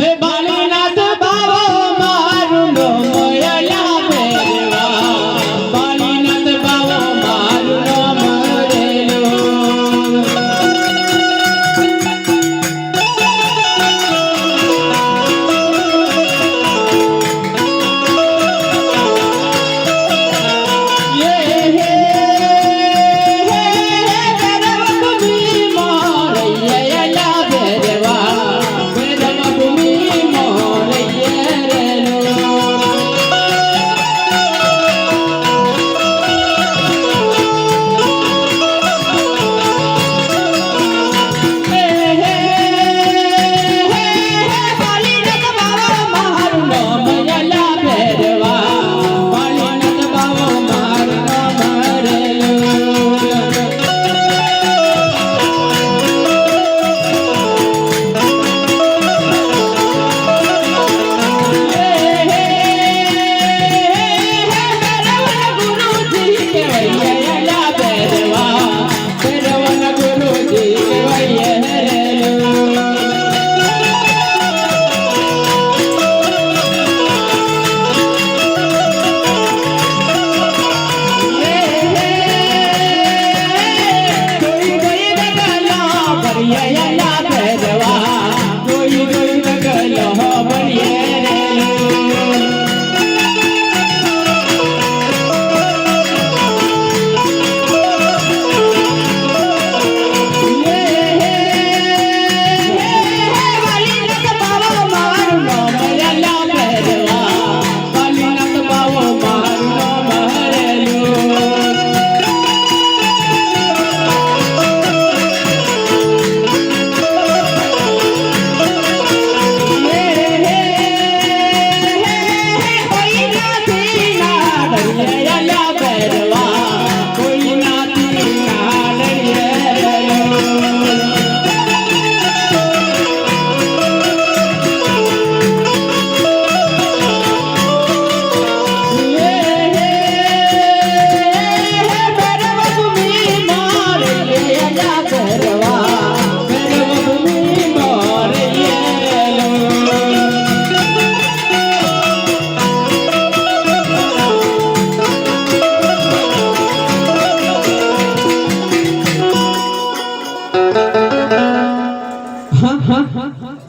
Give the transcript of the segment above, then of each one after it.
હે બાલીનાથ બાવો મારું નો મોયલા ભેરવા બાલીનાથ બાવો મારું નો મરેલો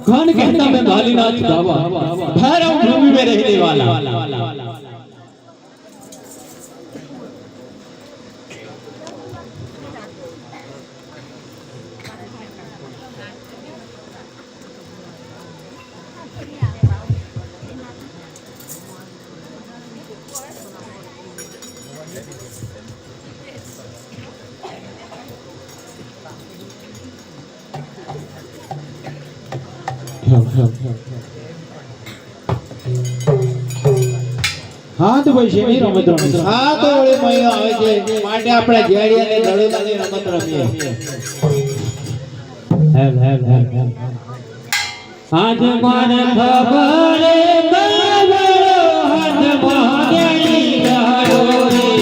कौन कहता मैं बालीनाथ बाबा भैरव भूमि में रहने वाला हाँ तो भाई शेनी रमत रमी हाँ तो ओळे મહિનો આવે છે માટે આપણે જેડિયાને દળોદાની રમત રમીએ હેલ હેલ હેલ આજ મારે ખબરે બાબરો હાથ માગણી ગાડો રે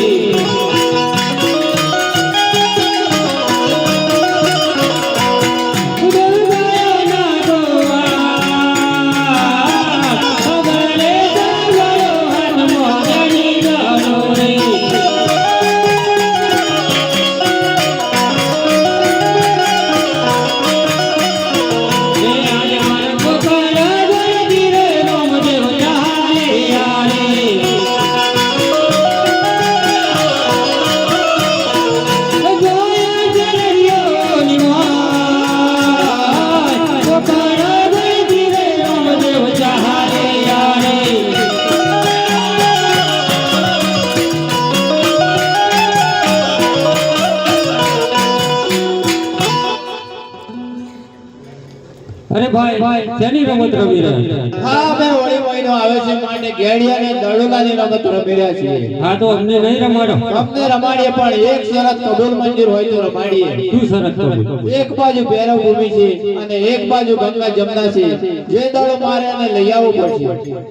अरे भाई भाई तेनी रमत रमी રહ્યા હા બે હોળી મહિનો આવે છે માટે ગેડિયા ને દળોલાની રમત રમી રહ્યા છીએ હા તો અમને નહીં રમાડો અમને રમાડીએ પણ એક શરત કબૂલ મંજૂર હોય તો રમાડીએ શું શરત કબૂલ એક બાજુ ભૈરવ ભૂમિ છે અને એક બાજુ ગંગા જમના છે જે દળો મારે અને લઈ આવવું પડશે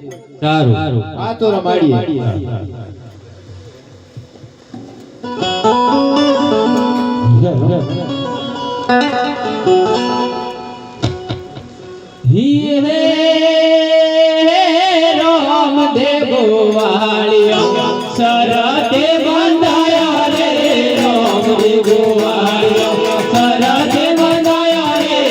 સારું હા તો રમાડીએ હે રામ દેવો વાળિયો સરતે બંધાયા રે રામ દેવો વાળિયો સરતે બંધાયા રે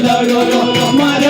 દડો મારે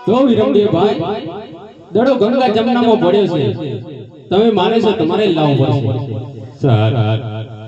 તો વિરમદેવ ભાઈ દડો ગંગા જમનામાં પડ્યો છે તમે માને છો તમારે લાવવો પડશે સર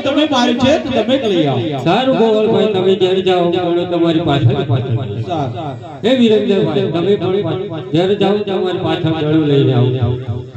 તમે માર્યું છે તો તમે લઈ આવો સારું ગોવલભાઈ તમે ઘેર જાઓ બોલો તમારી પાછળ હે વિરેન્દ્રભાઈ તમે પણ ઘેર જાઓ તમારી પાછળ જળું લઈને આવો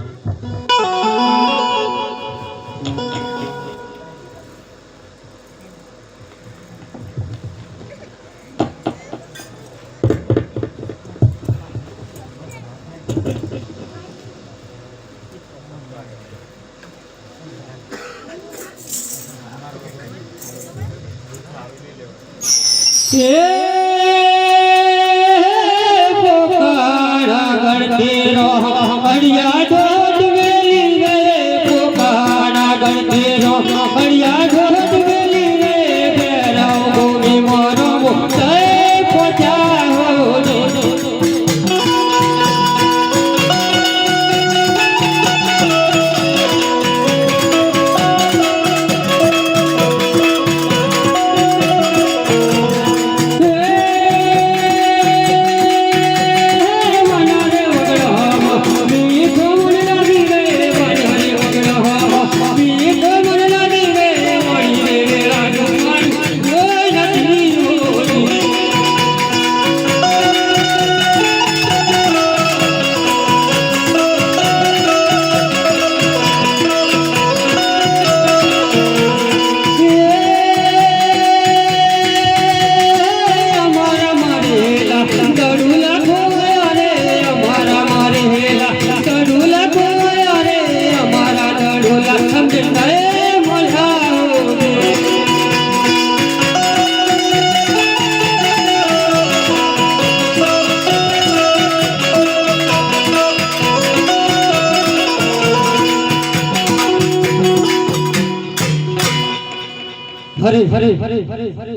હરે હરે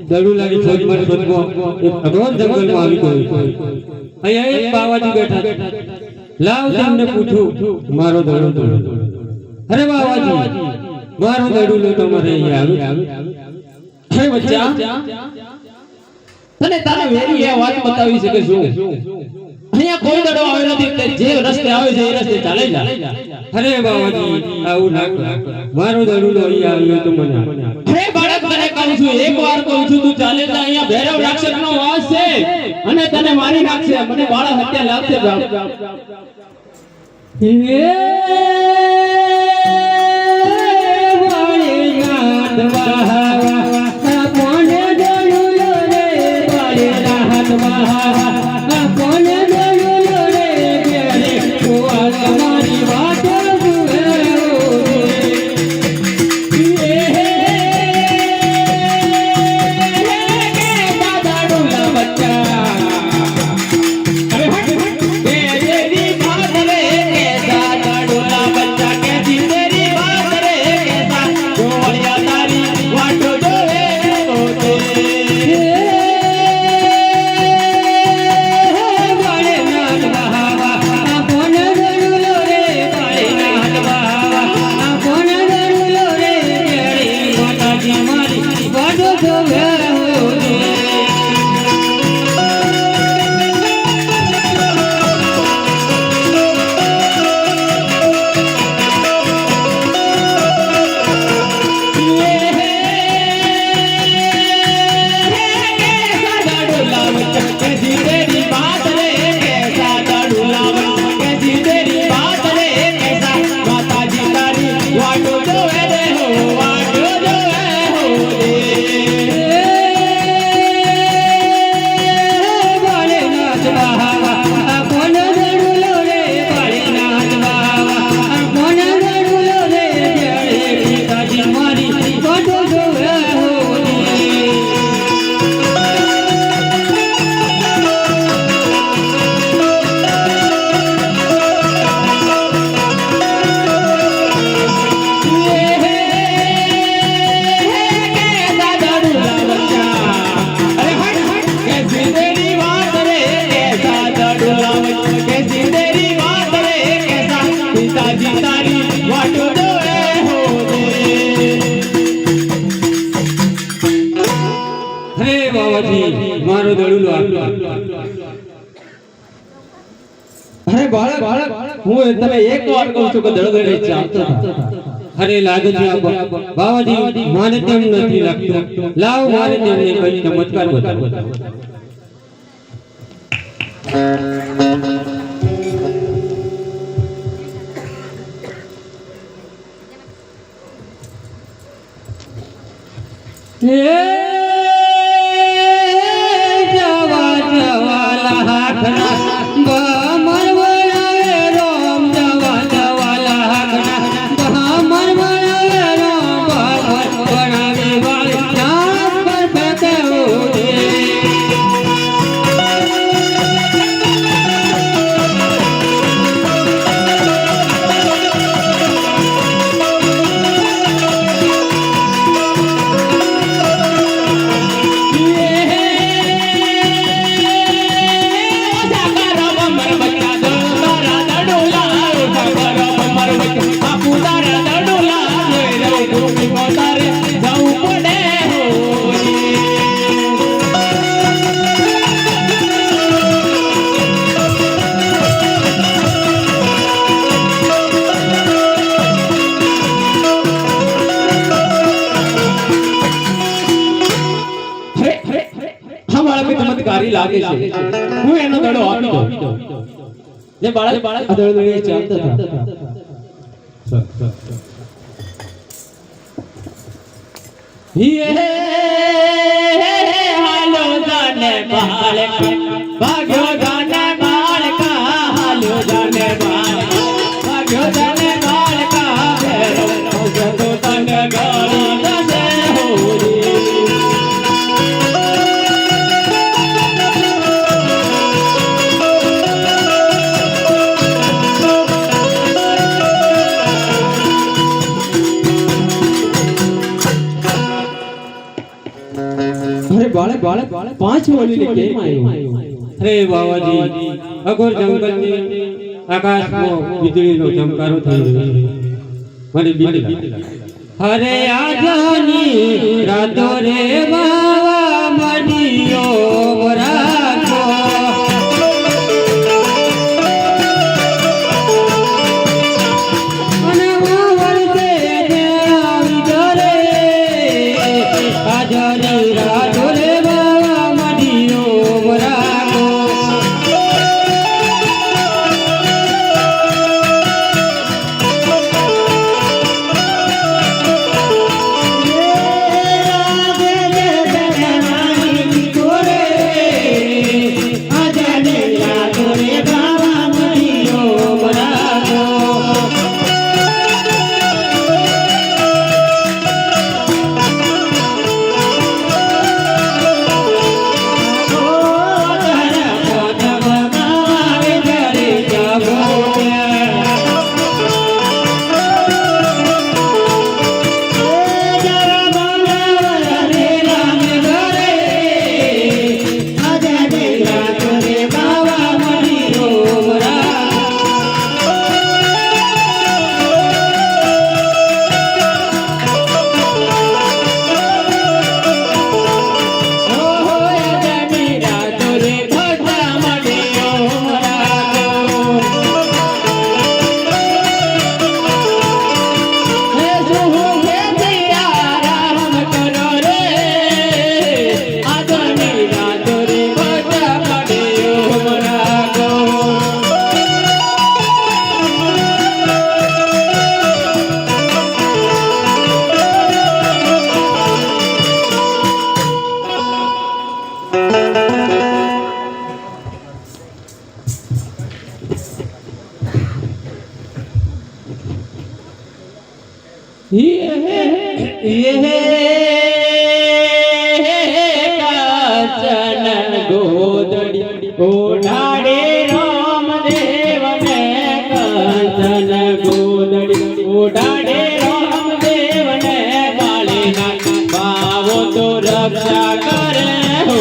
દડુલાની ફોજમાં શોધવો એક અઘોર જંગલમાં આવી ગયો. અહીંયા એક બાવાજી બેઠા. લાવ તેમને પૂછું મારો દડુલો. અરે બાવાજી, મારો દડુલો તમારે અહીંયા આવ્યો. હે બચ્ચા, તને તારા વેરી એ વાત બતાવી શકે શું? અહીંયા કોઈ દડો આવ્યો નથી, તે જે રસ્તે આવે છે એ રસ્તે ચાલે જા. અરે બાવાજી, આવું ના કરો. મારો દડુલો અહીંયા આવ્યો તો મને હે બાળક, તને કહું છું, એકવાર કહું છું, તું ચાલે જા. અહીંયા ભૈરવ રાક્ષસનો વાસ છે અને તને મારી નાખશે. મને બાળક હત્યા લાગશે. મારો દડુલો આપ્યો. અરે બાળક, હું તમે એક વાર કહું છું કે દડો લઈ ચાલતો થા. અરે લાગે છે બાવાજી, મારે તેમ નથી લાગતું. લાવ મારે તેમને કઈ ચમત્કાર બતાવો. ચમત્કારી લાગે છે, હું એનો દડો આપી દઉં. જે બાળક આ દડો લઈને ચાલતો હતા. હાલો જાને બાળક, ભાગ્યો જાને બાળકા, હાલો જાને બાળક, ભાગ્યો જાને બાળકા, જતો તને ગાડી દસે હોરી. अरे बाले बाले 5 वाली लेके आयो अरे बाबाजी अघोर જંગલની આકાશમાં વીજળીનો ચમકારો થઈ રહ્યો મને બીક લાગે અરે આજની રાતો રે બાવા મડીયો રાખો અને વળતે આવી જરે આજની રાતો રે બાવા મડીયો રાખો કાચન ગોદડી ઓઢાડે રામદેવ ને કાચન ગોદડી ઓઢાડે રામદેવ ને કાળીના ભાવો તો રક્ષા કરે હો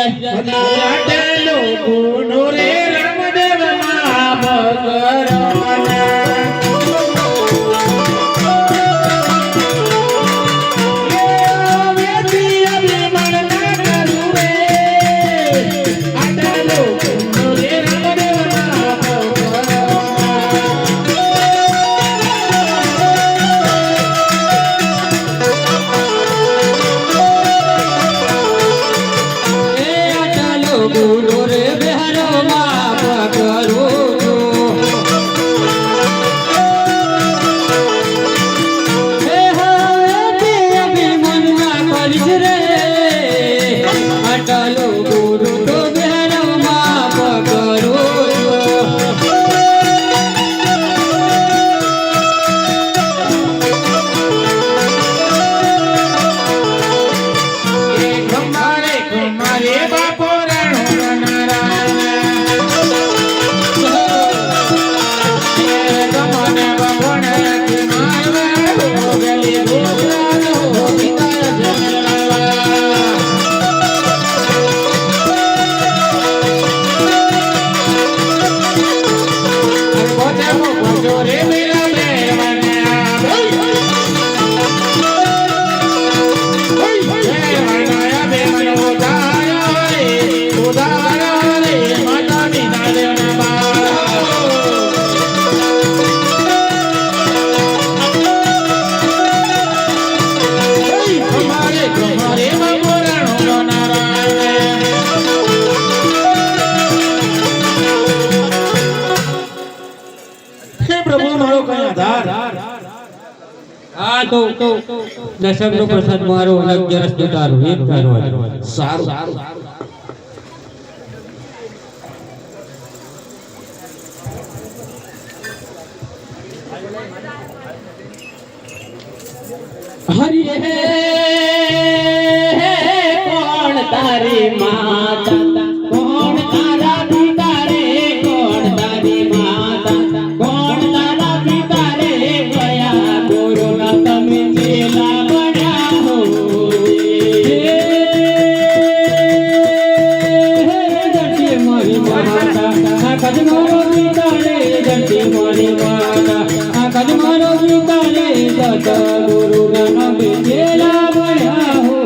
જાય આટલો ગુનો રે રામદેવ માફ કરવાના દશમનો પ્રસાદ મારો અને 11 નો તારો એક તારો સારું હરિ હે કોણ તારી માતા કોણ તારા પિતા રે કોણ તારી માતા કોણ તારા પિતા રે ગયા ગુરુના તમે ચેલા બન્યા હો જડતી મારી માતા આ કદ મારો પિતા રે જડતી મારી માતા આ કદ મારો પિતા રે જત ગુરુના તમે ચેલા બન્યા હો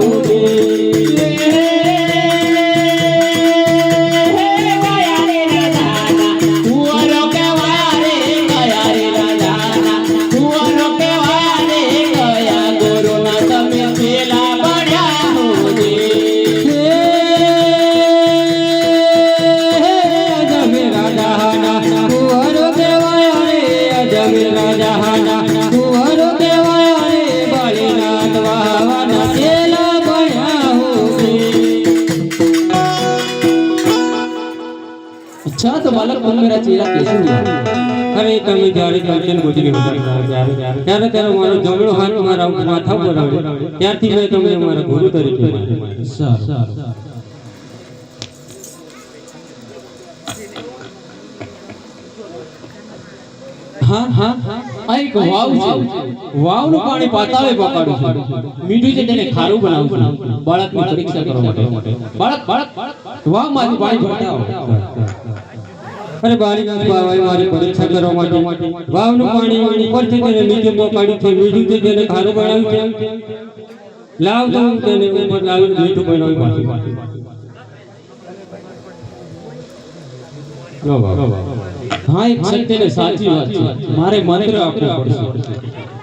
अच्छा तो बालक तुम मेरा चेहरा कैसे लिया अरे તમે જ્યારે કંચન ગોતી ત્યારે મારો જમણો હાથ મારા માથા પર આવ્યો ત્યારથી મેં તમને મારા ગુરુ તરીકે માન્યો સારું હા હા આ એક વાવ છે વાવનું પાણી પાતાળે પકાડું છે મીઠું છે તેને ખારું બનાવું છું બાળકની પરીક્ષા કરવા માટે બાળક વાવમાંથી પાણી ભરતા અરે બાળક મારી પરીક્ષા કરવા માટે વાવનું પાણી ઉપરથી તેને નીચે પકાડ્યું છે મીઠું છે તેને ખારું બનાવ્યું છે લાવ તો તેને ઉપર લાવીને મીઠું બનાવી પાછું હા એક સત્ય ને સાચી વાત છે મારે મંત્ર આપવો પડશે